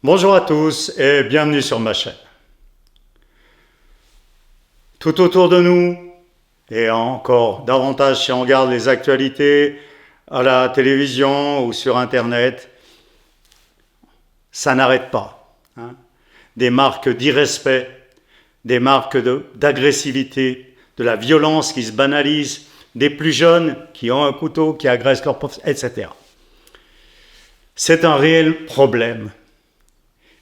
Bonjour à tous et bienvenue sur ma chaîne. Tout autour de nous, et encore davantage si on regarde les actualités à la télévision ou sur Internet, ça n'arrête pas. Des marques d'irrespect, des marques d'agressivité, de la violence qui se banalise, des plus jeunes qui ont un couteau, qui agressent leur professeur, etc. C'est un réel problème.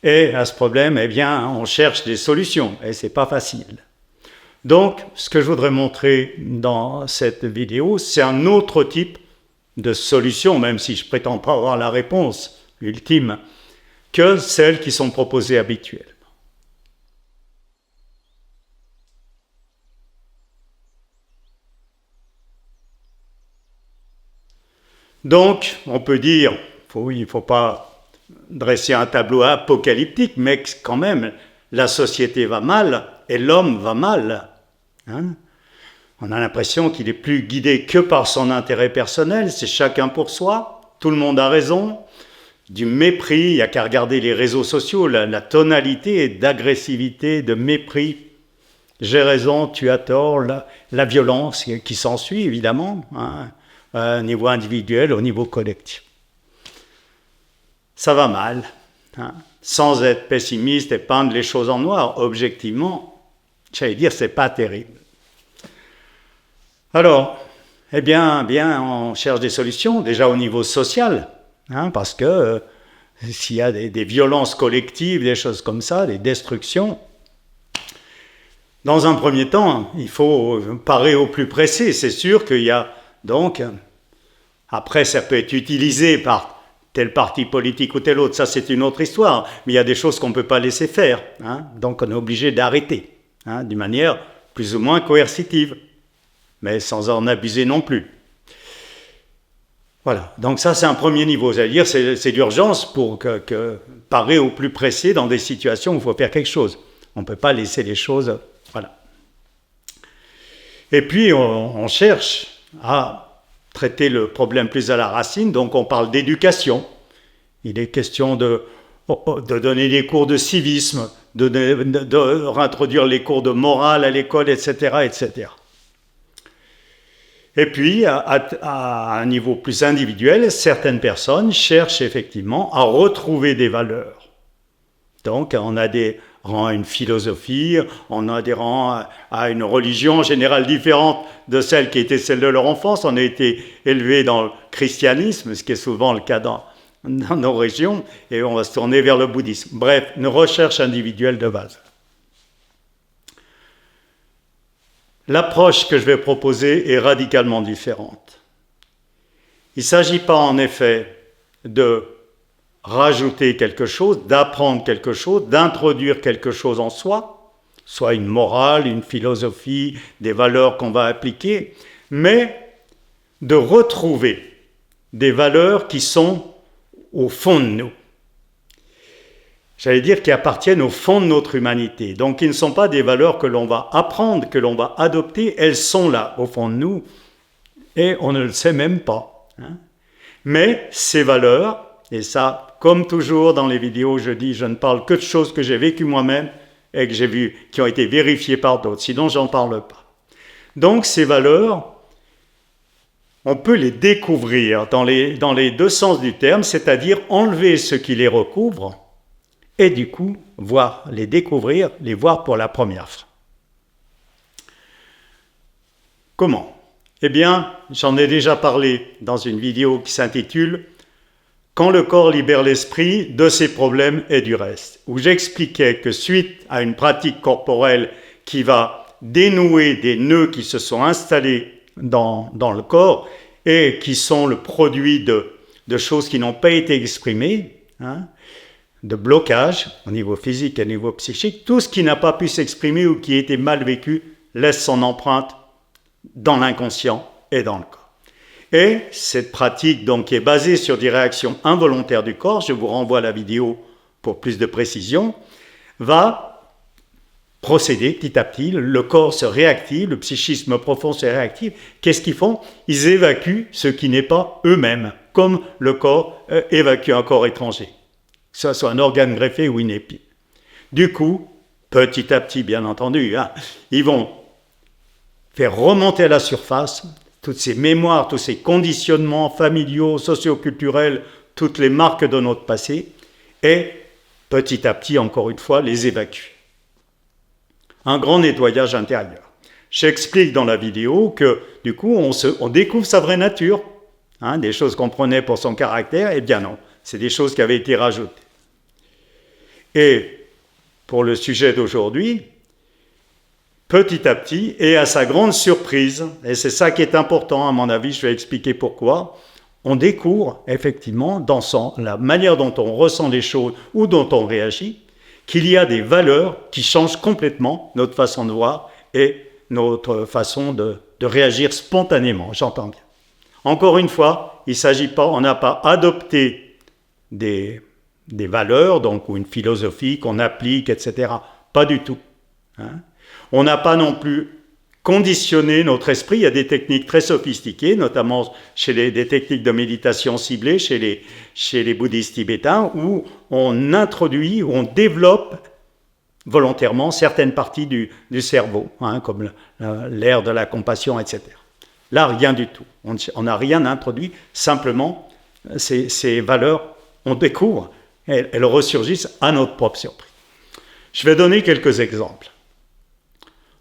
Et à ce problème, eh bien, on cherche des solutions, et c'est pas facile. Donc, ce que je voudrais montrer dans cette vidéo, c'est un autre type de solution, même si je ne prétends pas avoir la réponse ultime, que celles qui sont proposées habituellement. Donc, on peut dire, oui, il ne faut pas dresser un tableau apocalyptique, mais quand même, la société va mal et l'homme va mal. On a l'impression qu'il est plus guidé que par son intérêt personnel, c'est chacun pour soi, tout le monde a raison, du mépris, il n'y a qu'à regarder les réseaux sociaux, la tonalité d'agressivité, de mépris. J'ai raison, tu as tort, la violence qui s'ensuit évidemment, au niveau individuel, au niveau collectif. Ça va mal, sans être pessimiste et peindre les choses en noir, objectivement, j'allais dire, c'est pas terrible. Alors, eh bien, on cherche des solutions, déjà au niveau social, parce que s'il y a des violences collectives, des choses comme ça, des destructions, dans un premier temps, il faut parer au plus pressé. C'est sûr qu'il y a donc, après ça peut être utilisé par tel parti politique ou tel autre, ça c'est une autre histoire, mais il y a des choses qu'on ne peut pas laisser faire, donc on est obligé d'arrêter, d'une manière plus ou moins coercitive, mais sans en abuser non plus. Voilà, donc ça c'est un premier niveau, c'est-à-dire c'est d'urgence pour parer au plus pressé dans des situations où il faut faire quelque chose. On ne peut pas laisser les choses, voilà. Et puis on cherche à traiter le problème plus à la racine, donc on parle d'éducation. Il est question de donner des cours de civisme, de réintroduire les cours de morale à l'école, etc., etc. Et puis, à un niveau plus individuel, certaines personnes cherchent effectivement à retrouver des valeurs. Donc, on adhérant à une philosophie, on adhérant à une religion en général différente de celle qui était celle de leur enfance. On a été élevé dans le christianisme, ce qui est souvent le cas dans nos régions, et on va se tourner vers le bouddhisme. Bref, une recherche individuelle de base. L'approche que je vais proposer est radicalement différente. Il ne s'agit pas en effet de rajouter quelque chose, d'apprendre quelque chose, d'introduire quelque chose en soi, soit une morale, une philosophie, des valeurs qu'on va appliquer, mais de retrouver des valeurs qui sont au fond de nous. J'allais dire qui appartiennent au fond de notre humanité. Donc, ils ne sont pas des valeurs que l'on va apprendre, que l'on va adopter, elles sont là, au fond de nous, et on ne le sait même pas. Mais ces valeurs, et ça, comme toujours dans les vidéos, je dis, je ne parle que de choses que j'ai vécues moi-même et que j'ai vues, qui ont été vérifiées par d'autres, sinon j'en parle pas. Donc, ces valeurs, on peut les découvrir dans les deux sens du terme, c'est-à-dire enlever ce qui les recouvre, et du coup, les découvrir, les voir pour la première fois. Comment ? Eh bien, j'en ai déjà parlé dans une vidéo qui s'intitule « Quand le corps libère l'esprit de ses problèmes et du reste », où j'expliquais que suite à une pratique corporelle qui va dénouer des nœuds qui se sont installés dans le corps et qui sont le produit de choses qui n'ont pas été exprimées, de blocage au niveau physique et au niveau psychique, tout ce qui n'a pas pu s'exprimer ou qui a été mal vécu laisse son empreinte dans l'inconscient et dans le corps. Et cette pratique donc qui est basée sur des réactions involontaires du corps, je vous renvoie à la vidéo pour plus de précision, va procéder petit à petit, le corps se réactive, le psychisme profond se réactive. Qu'est-ce qu'ils font ? Ils évacuent ce qui n'est pas eux-mêmes, comme le corps évacue un corps étranger. que ce soit un organe greffé ou une épine. Du coup, petit à petit, bien entendu, ils vont faire remonter à la surface toutes ces mémoires, tous ces conditionnements familiaux, socioculturels, toutes les marques de notre passé, et petit à petit, encore une fois, les évacuer. Un grand nettoyage intérieur. J'explique dans la vidéo que, du coup, on découvre sa vraie nature. Des choses qu'on prenait pour son caractère, eh bien non, c'est des choses qui avaient été rajoutées. Et pour le sujet d'aujourd'hui, petit à petit, et à sa grande surprise, et c'est ça qui est important à mon avis, je vais expliquer pourquoi, on découvre effectivement dans la manière dont on ressent les choses ou dont on réagit, qu'il y a des valeurs qui changent complètement notre façon de voir et notre façon de réagir spontanément, j'entends bien. Encore une fois, il ne s'agit pas, on n'a pas adopté des valeurs, donc, ou une philosophie qu'on applique, etc. Pas du tout. On n'a pas non plus conditionné notre esprit. Il y a des techniques très sophistiquées, notamment des techniques de méditation ciblée chez les bouddhistes tibétains, où on introduit, où on développe volontairement certaines parties du cerveau, comme l'aire de la compassion, etc. Là, rien du tout. On n'a rien introduit, simplement, ces valeurs, on découvre, elles ressurgissent à notre propre surprise. Je vais donner quelques exemples.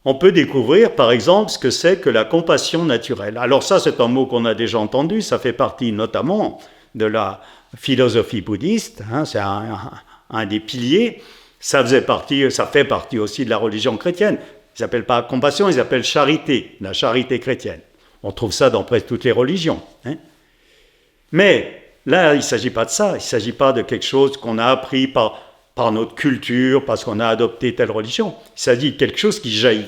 On peut découvrir, par exemple, ce que c'est que la compassion naturelle. Alors ça, c'est un mot qu'on a déjà entendu, ça fait partie notamment de la philosophie bouddhiste, c'est un des piliers, ça fait partie aussi de la religion chrétienne. Ils n'appellent pas compassion, ils appellent charité, la charité chrétienne. On trouve ça dans presque toutes les religions. Mais là, il ne s'agit pas de ça, il ne s'agit pas de quelque chose qu'on a appris par notre culture, parce qu'on a adopté telle religion. Il s'agit de quelque chose qui jaillit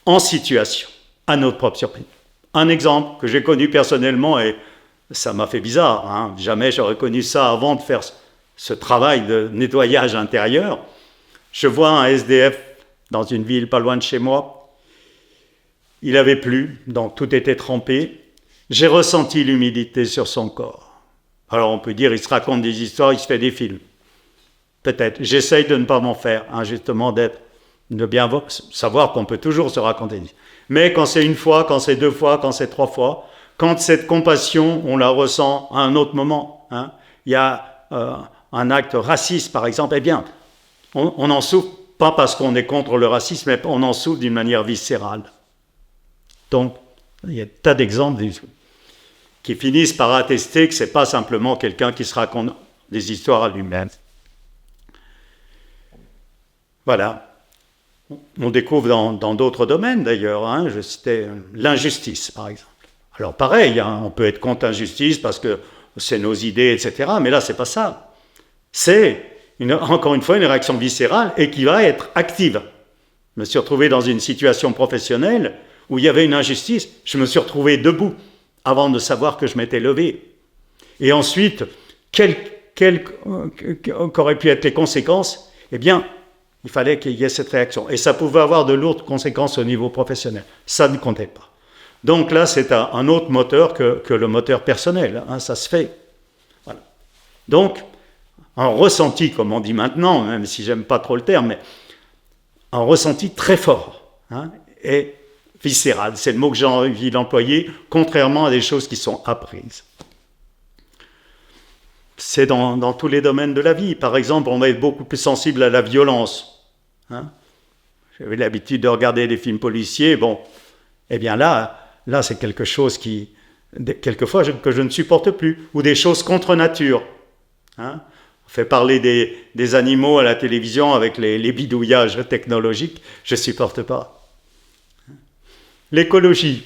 en situation, à notre propre surprise. Un exemple que j'ai connu personnellement, et ça m'a fait bizarre, jamais j'aurais connu ça avant de faire ce travail de nettoyage intérieur. Je vois un SDF dans une ville pas loin de chez moi. Il avait plu, donc tout était trempé. J'ai ressenti l'humidité sur son corps. Alors on peut dire, il se raconte des histoires, il se fait des films. Peut-être. J'essaye de ne pas m'en faire, justement de bien savoir qu'on peut toujours se raconter. Mais quand c'est une fois, quand c'est deux fois, quand c'est trois fois, quand cette compassion, on la ressent à un autre moment, il y a un acte raciste, par exemple, eh bien, on en souffre, pas parce qu'on est contre le racisme, mais on en souffre d'une manière viscérale. Donc, il y a des tas d'exemples qui finissent par attester que ce n'est pas simplement quelqu'un qui se raconte des histoires à lui-même. Voilà. On découvre dans d'autres domaines d'ailleurs, je citais l'injustice par exemple. Alors pareil, on peut être contre l'injustice parce que c'est nos idées, etc. Mais là, c'est pas ça. C'est, encore une fois, une réaction viscérale et qui va être active. Je me suis retrouvé dans une situation professionnelle où il y avait une injustice. Je me suis retrouvé debout avant de savoir que je m'étais levé. Et ensuite, quelles qu'auraient pu être les conséquences? Eh bien, il fallait qu'il y ait cette réaction. Et ça pouvait avoir de lourdes conséquences au niveau professionnel. Ça ne comptait pas. Donc là, c'est un autre moteur que le moteur personnel. Ça se fait. Voilà. Donc, un ressenti, comme on dit maintenant, même si j'aime pas trop le terme, mais un ressenti très fort et viscéral. C'est le mot que j'ai envie d'employer, contrairement à des choses qui sont apprises. C'est dans tous les domaines de la vie. Par exemple, on va être beaucoup plus sensible à la violence. J'avais l'habitude de regarder des films policiers. Bon, eh bien là c'est quelque chose quelquefois, que je ne supporte plus. Ou des choses contre nature. On fait parler des animaux à la télévision avec les bidouillages technologiques. Je ne supporte pas. L'écologie.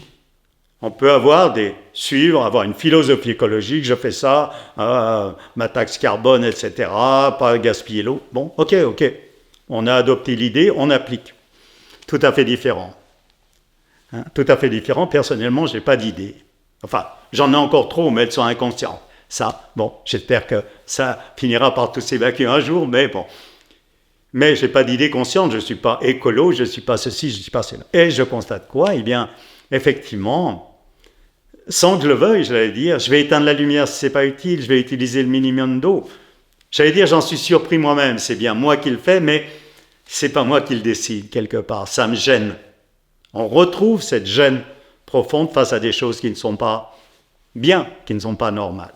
On peut avoir une philosophie écologique, je fais ça, ma taxe carbone, etc., pas gaspiller l'eau. Bon, ok. On a adopté l'idée, on applique. Tout à fait différent. Tout à fait différent. Personnellement, je n'ai pas d'idée. Enfin, j'en ai encore trop, mais elles sont inconscientes. Ça, bon, j'espère que ça finira par tout s'évacuer un jour, mais bon. Mais je n'ai pas d'idée consciente, je ne suis pas écolo, je ne suis pas ceci, je ne suis pas cela. Et je constate quoi? Eh bien, effectivement, sans que je le veuille, je vais dire, je vais éteindre la lumière si ce n'est pas utile, je vais utiliser le minimum d'eau. J'allais dire, j'en suis surpris moi-même, c'est bien moi qui le fais, mais c'est pas moi qui le décide quelque part, ça me gêne. On retrouve cette gêne profonde face à des choses qui ne sont pas bien, qui ne sont pas normales.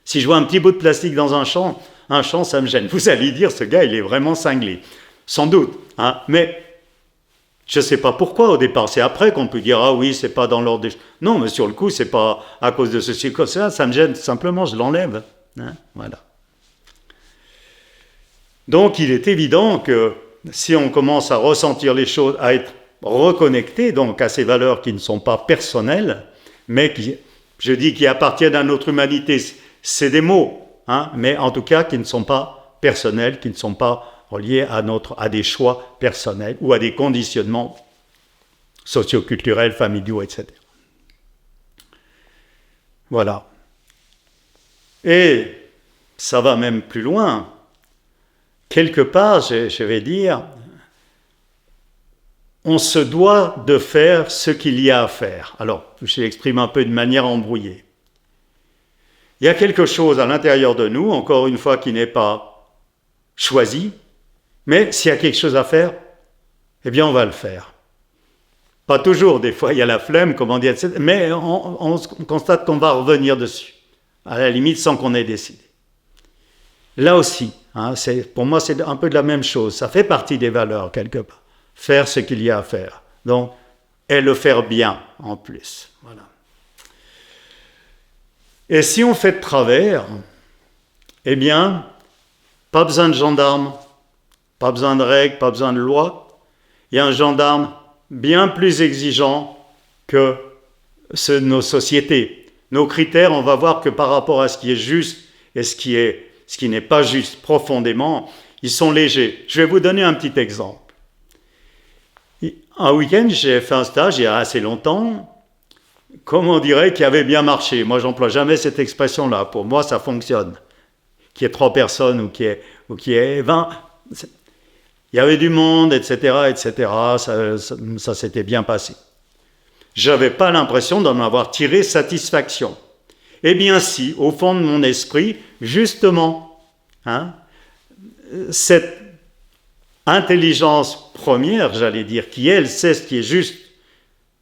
Si je vois un petit bout de plastique dans un champ, ça me gêne. Vous allez dire, ce gars, il est vraiment cinglé. Sans doute, hein, mais je ne sais pas pourquoi au départ. C'est après qu'on peut dire, ah oui, c'est pas dans l'ordre des... Non, mais sur le coup, c'est pas à cause de ceci que ça me gêne, simplement, je l'enlève. Hein, voilà. Donc, il est évident que si on commence à ressentir les choses, à être reconnecté donc à ces valeurs qui ne sont pas personnelles, mais qui, je dis, qui appartiennent à notre humanité, c'est des mots, hein, mais en tout cas qui ne sont pas personnels, qui ne sont pas reliés à des choix personnels ou à des conditionnements socio-culturels, familiaux, etc. Voilà. Et ça va même plus loin. Quelque part, je vais dire, on se doit de faire ce qu'il y a à faire. Alors, je l'exprime un peu de manière embrouillée. Il y a quelque chose à l'intérieur de nous, encore une fois, qui n'est pas choisi, mais s'il y a quelque chose à faire, eh bien, on va le faire. Pas toujours, des fois, il y a la flemme, comme on dit, etc., mais on constate qu'on va revenir dessus, à la limite, sans qu'on ait décidé. Là aussi, hein, pour moi, c'est un peu de la même chose. Ça fait partie des valeurs, quelque part. Faire ce qu'il y a à faire. Donc, et le faire bien, en plus. Voilà. Et si on fait de travers, eh bien, pas besoin de gendarme, pas besoin de règles, pas besoin de loi. Il y a un gendarme bien plus exigeant que ceux de nos sociétés. Nos critères, on va voir que par rapport à ce qui est juste et ce qui n'est pas juste profondément, ils sont légers. Je vais vous donner un petit exemple. Un week-end, j'ai fait un stage il y a assez longtemps, comme on dirait, qui avait bien marché. Moi, j'emploie jamais cette expression-là. Pour moi, ça fonctionne. Qu'il y ait 3 personnes ou qu'il y ait 20, il y avait du monde, etc., etc. Ça s'était bien passé. Je n'avais pas l'impression d'en avoir tiré satisfaction. Eh bien si, au fond de mon esprit, justement, hein, cette intelligence première, j'allais dire, qui elle sait ce qui est juste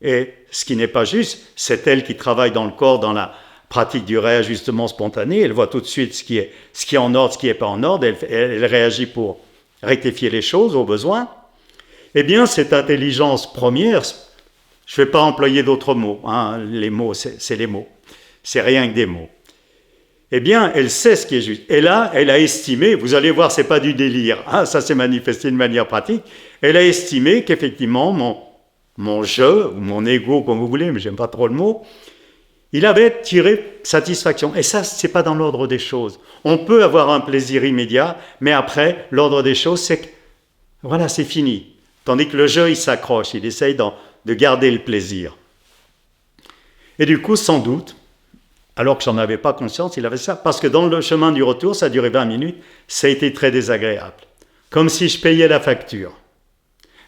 et ce qui n'est pas juste, c'est elle qui travaille dans le corps, dans la pratique du réajustement spontané, elle voit tout de suite ce qui est en ordre, ce qui n'est pas en ordre, elle réagit pour rectifier les choses au besoin. Eh bien, cette intelligence première, je ne vais pas employer d'autres mots, hein, les mots, c'est les mots, c'est rien que des mots. Eh bien, elle sait ce qui est juste. Et là, elle a estimé, vous allez voir, ce n'est pas du délire, hein, ça s'est manifesté de manière pratique, elle a estimé qu'effectivement, mon je, ou mon ego, comme vous voulez, mais j'aime pas trop le mot, il avait tiré satisfaction. Et ça, ce n'est pas dans l'ordre des choses. On peut avoir un plaisir immédiat, mais après, l'ordre des choses, c'est que, voilà, c'est fini. Tandis que le je, il s'accroche, il essaye de garder le plaisir. Et du coup, sans doute, alors que j'en avais pas conscience, il avait ça. Parce que dans le chemin du retour, ça a duré 20 minutes, ça a été très désagréable. Comme si je payais la facture.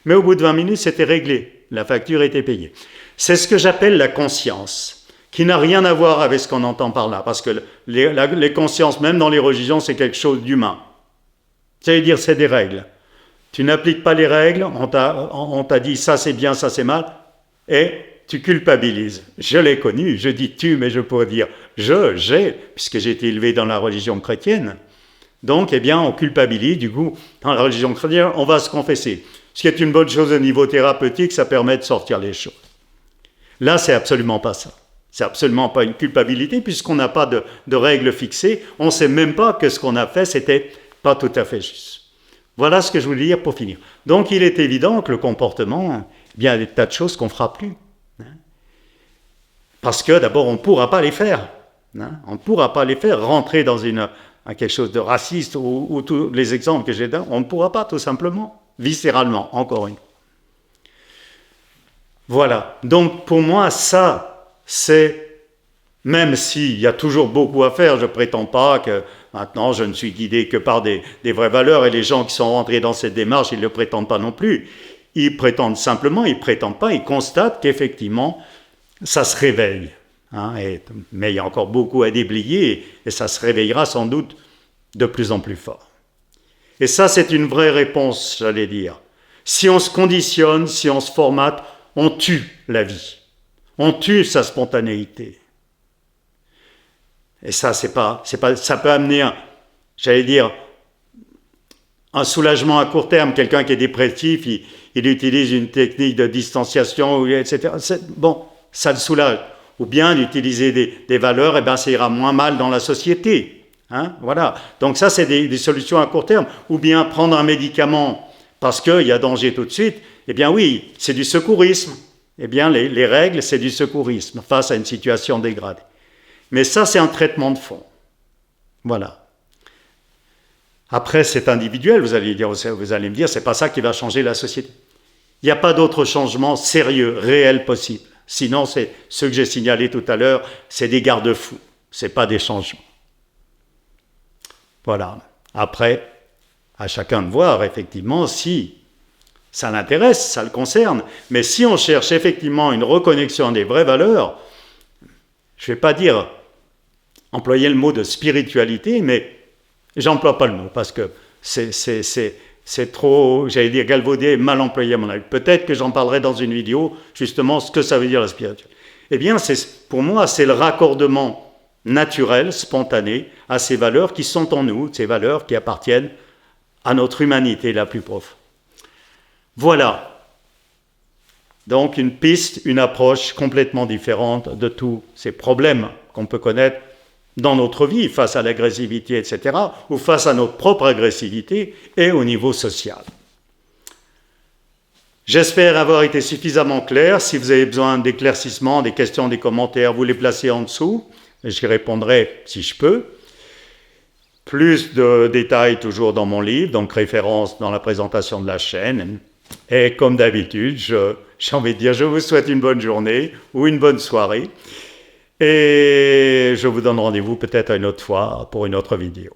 Mais au bout de 20 minutes, c'était réglé. La facture était payée. C'est ce que j'appelle la conscience, qui n'a rien à voir avec ce qu'on entend par là. Parce que les consciences, même dans les religions, c'est quelque chose d'humain. C'est-à-dire, c'est des règles. Tu n'appliques pas les règles, on t'a dit ça c'est bien, ça c'est mal, et tu culpabilises. Je l'ai connu, je dis tu, mais je pourrais dire j'ai, puisque j'ai été élevé dans la religion chrétienne. Donc, eh bien, on culpabilise, du coup, dans la religion chrétienne, on va se confesser. Ce qui est une bonne chose au niveau thérapeutique, ça permet de sortir les choses. Là, c'est absolument pas ça. C'est absolument pas une culpabilité, puisqu'on n'a pas de règles fixées. On ne sait même pas que ce qu'on a fait, c'était pas tout à fait juste. Voilà ce que je voulais dire pour finir. Donc, il est évident que le comportement, eh bien, il y a des tas de choses qu'on ne fera plus. Hein. Parce que, d'abord, on ne pourra pas les faire. Hein. On ne pourra pas les faire. Rentrer dans quelque chose de raciste ou tous les exemples que j'ai donnés, on ne pourra pas, tout simplement, viscéralement, encore une fois. Voilà. Donc, pour moi, ça, c'est... Même s'il y a toujours beaucoup à faire, je ne prétends pas que maintenant je ne suis guidé que par des vraies valeurs, et les gens qui sont rentrés dans cette démarche, ils ne le prétendent pas non plus. Ils prétendent simplement, ils ne prétendent pas, ils constatent qu'effectivement, ça se réveille. Hein, mais il y a encore beaucoup à déblayer, et ça se réveillera sans doute de plus en plus fort. Et ça, c'est une vraie réponse, j'allais dire. Si on se conditionne, si on se formate, on tue la vie. On tue sa spontanéité. Et ça, ça peut amener, j'allais dire, un soulagement à court terme. Quelqu'un qui est dépressif, il utilise une technique de distanciation, etc. Bon, ça le soulage. Ou bien d'utiliser des valeurs, et bien ça ira moins mal dans la société. Hein, voilà. Donc ça, c'est des solutions à court terme. Ou bien prendre un médicament parce qu'il y a danger tout de suite. Eh bien oui, c'est du secourisme. Eh bien les règles, c'est du secourisme face à une situation dégradée. Mais ça, c'est un traitement de fond. Voilà. Après, c'est individuel, vous allez me dire, c'est pas ça qui va changer la société. Il n'y a pas d'autre changement sérieux, réel possible. Sinon, c'est ce que j'ai signalé tout à l'heure, c'est des garde-fous, c'est pas des changements. Voilà. Après, à chacun de voir, effectivement, si ça l'intéresse, ça le concerne. Mais si on cherche effectivement une reconnexion des vraies valeurs, je ne vais pas dire employer le mot de spiritualité, mais j'emploie pas le mot parce que c'est trop, j'allais dire galvaudé, mal employé à mon avis. Peut-être que j'en parlerai dans une vidéo, justement, ce que ça veut dire la spiritualité. Eh bien, pour moi, c'est le raccordement naturel, spontané, à ces valeurs qui sont en nous, ces valeurs qui appartiennent à notre humanité la plus profonde. Voilà. Donc, une piste, une approche complètement différente de tous ces problèmes qu'on peut connaître dans notre vie, face à l'agressivité, etc., ou face à notre propre agressivité et au niveau social. J'espère avoir été suffisamment clair. Si vous avez besoin d'éclaircissements, des questions, des commentaires, vous les placez en dessous. J'y répondrai si je peux. Plus de détails toujours dans mon livre, donc référence dans la présentation de la chaîne. Et comme d'habitude, j'ai envie de dire, je vous souhaite une bonne journée ou une bonne soirée. Et je vous donne rendez-vous peut-être une autre fois pour une autre vidéo.